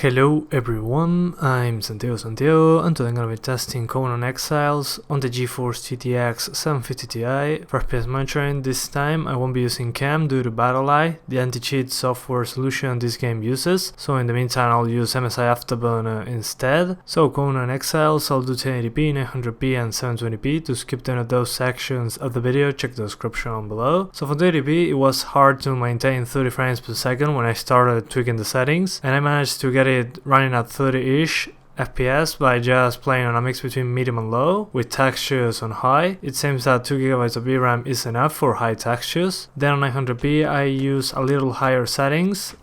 Hello everyone, I'm Santiago and today I'm gonna be testing Conan Exiles on the Geforce GTX 750 Ti for FPS monitoring. This time I won't be using cam due to BattleEye, the anti-cheat software solution this game uses, so in the meantime I'll use MSI Afterburner instead. So Conan Exiles, I'll do 1080p, 900p and 720p. To skip any of those sections of the video, check the description down below. So for 1080p it was hard to maintain 30 frames per second when I started tweaking the settings, and I managed to get it running at 30-ish FPS by just playing on a mix between medium and low with textures on high. It seems that 2GB of VRAM is enough for high textures. Then on 900p I use a little higher settings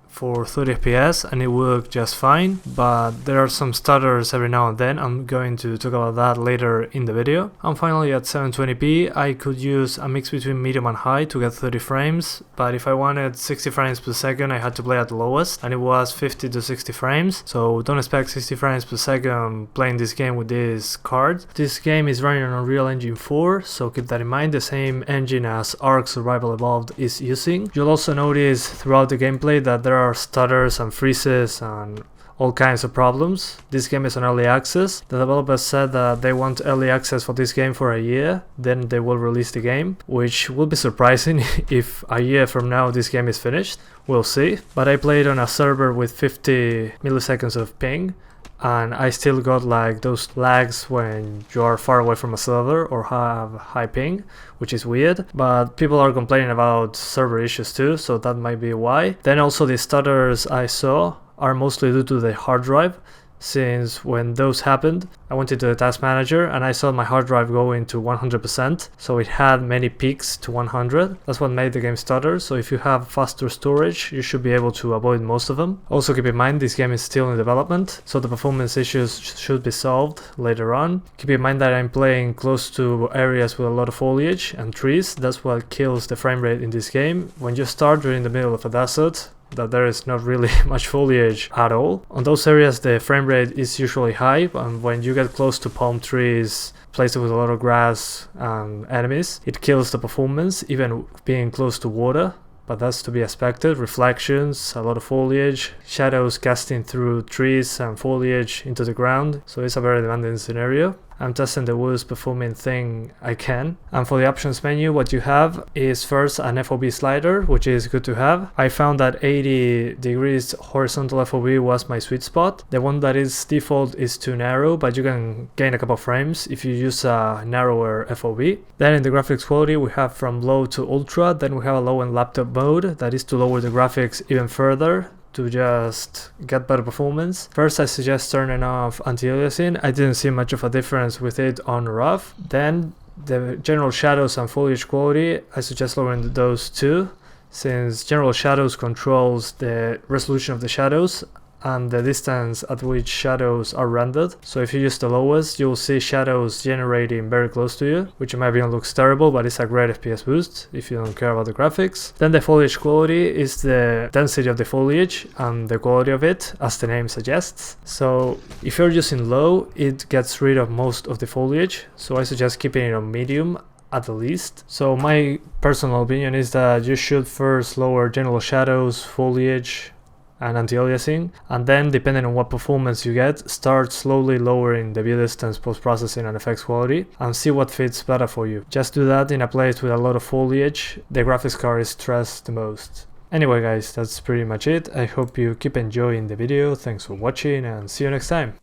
for 30 FPS and it worked just fine, but there are some stutters every now and then. I'm going to talk about that later in the video. And finally at 720p I could use a mix between medium and high to get 30 frames, but if I wanted 60 frames per second I had to play at the lowest, and it was 50 to 60 frames, so don't expect 60 frames per second playing this game with this card. This game is running on Unreal Engine 4, so keep that in mind, the same engine as Ark Survival Evolved is using. You'll also notice throughout the gameplay that there are stutters and freezes and all kinds of problems. This game is on early access. The developers said that they want early access for this game for a year, then they will release the game, which will be surprising if a year from now this game is finished. We'll see. But I played on a server with 50 milliseconds of ping, and I still got like those lags when you are far away from a server or have high ping, which is weird, but people are complaining about server issues too, so that might be why. Then also the stutters I saw are mostly due to the hard drive, since when those happened I went into the task manager and I saw my hard drive go into 100%, so it had many peaks to 100. That's what made the game stutter, so if you have faster storage you should be able to avoid most of them. Also keep in mind this game is still in development, so the performance issues should be solved later on. Keep in mind that I'm playing close to areas with a lot of foliage and trees. That's what kills the frame rate in this game. When you start, you're in the middle of a desert that there is not really much foliage at all. On those areas the frame rate is usually high, and when you get close to palm trees, places with a lot of grass and enemies, it kills the performance, even being close to water. But that's to be expected. Reflections, a lot of foliage, shadows casting through trees and foliage into the ground, so it's a very demanding scenario. I'm testing the worst performing thing I can. And for the options menu, what you have is first an FOV slider, which is good to have. I found that 80 degrees horizontal FOV was my sweet spot. The one that is default is too narrow, but you can gain a couple frames if you use a narrower FOV. Then in the graphics quality we have from low to ultra. Then we have a low in laptop mode, that is to lower the graphics even further to just get better performance. First I suggest turning off anti-aliasing. I didn't see much of a difference with it on rough. Then the general shadows and foliage quality, I suggest lowering those too, since general shadows controls the resolution of the shadows and the distance at which shadows are rendered. So if you use the lowest, you'll see shadows generating very close to you, which in my opinion looks terrible, but it's a great FPS boost if you don't care about the graphics. Then the foliage quality is the density of the foliage and the quality of it, as the name suggests. So if you're using low, it gets rid of most of the foliage, so I suggest keeping it on medium at the least. So my personal opinion is that you should first lower general shadows, foliage and anti-aliasing, and then depending on what performance you get, start slowly lowering the view distance, post-processing and effects quality, and see what fits better for you. Just do that in a place with a lot of foliage. The graphics card is stressed the most. Anyway guys, that's pretty much it. I hope you keep enjoying the video. Thanks for watching and see you next time.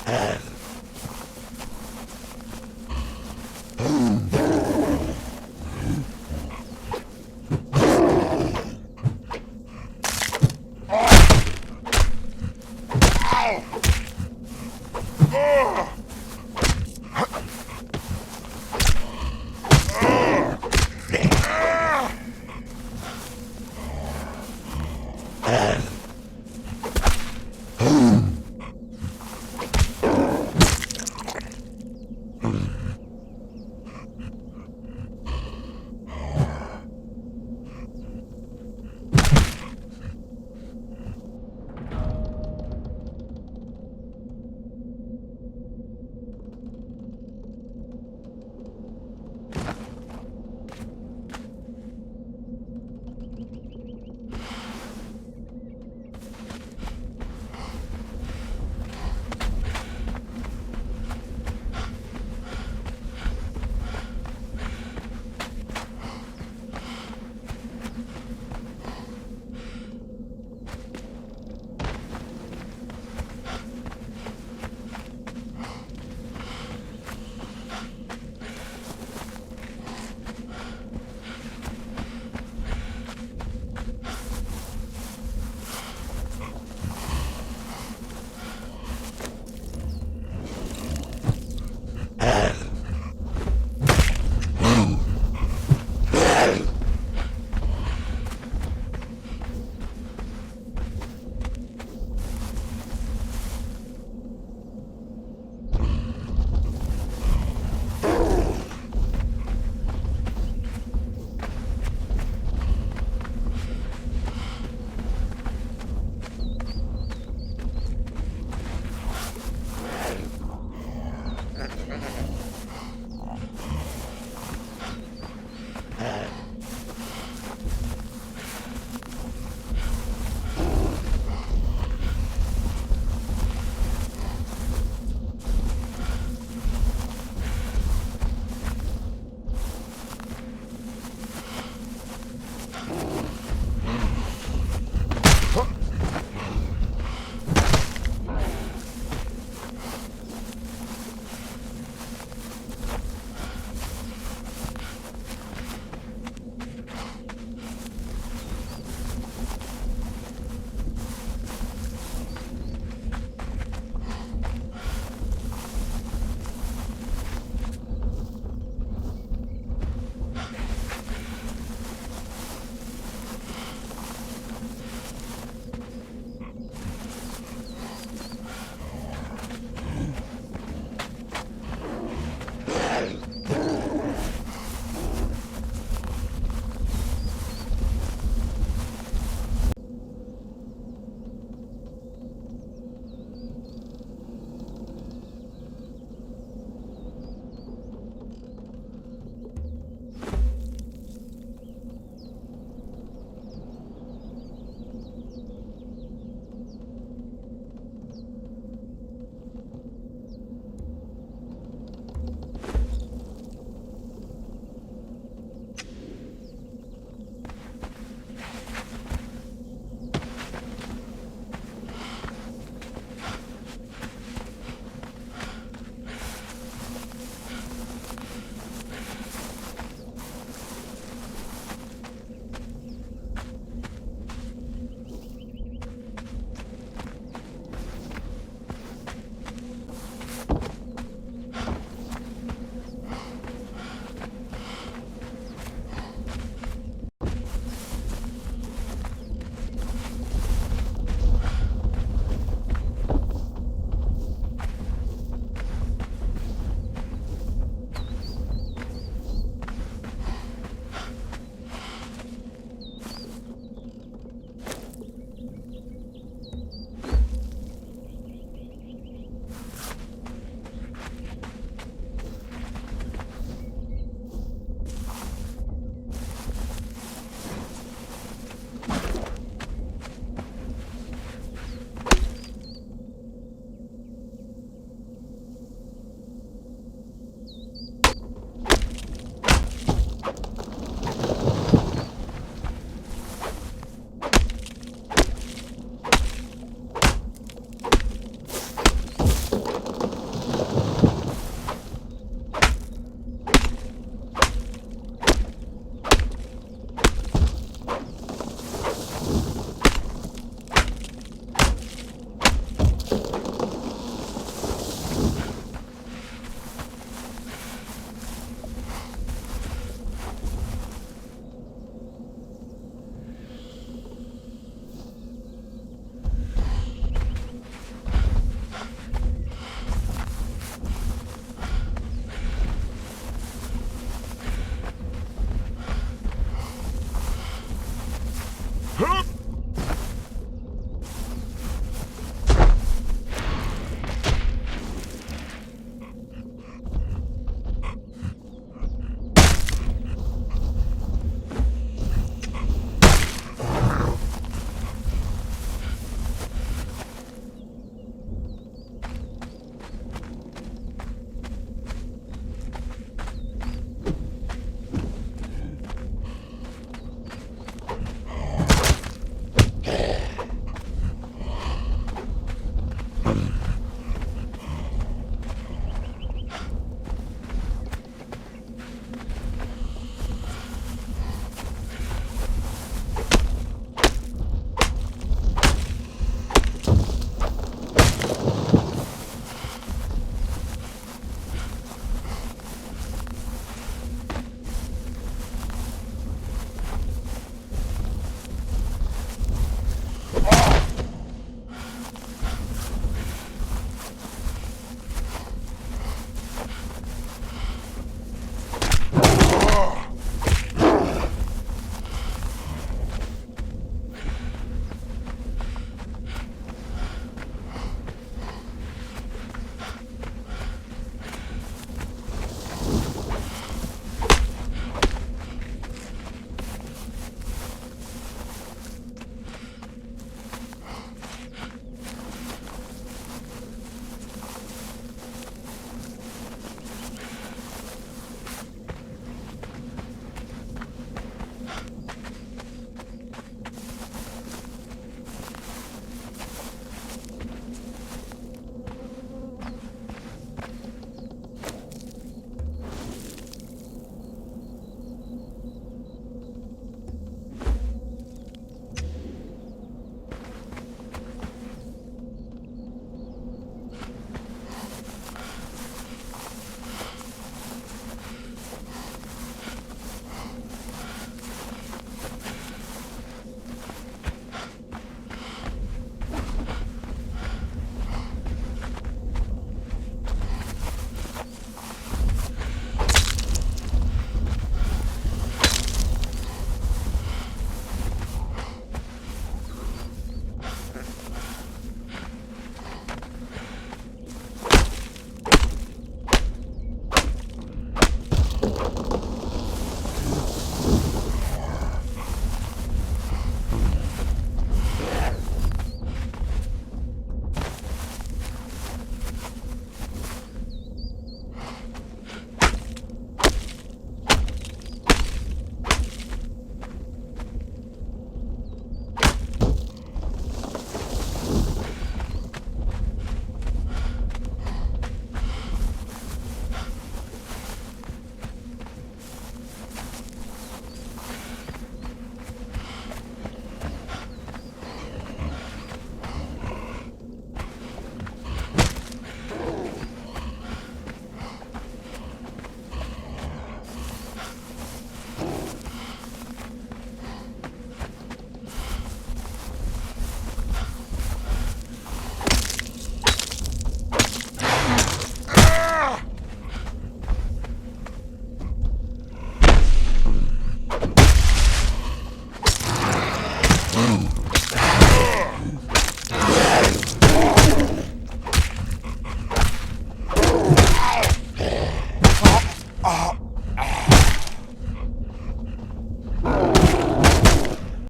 Ow!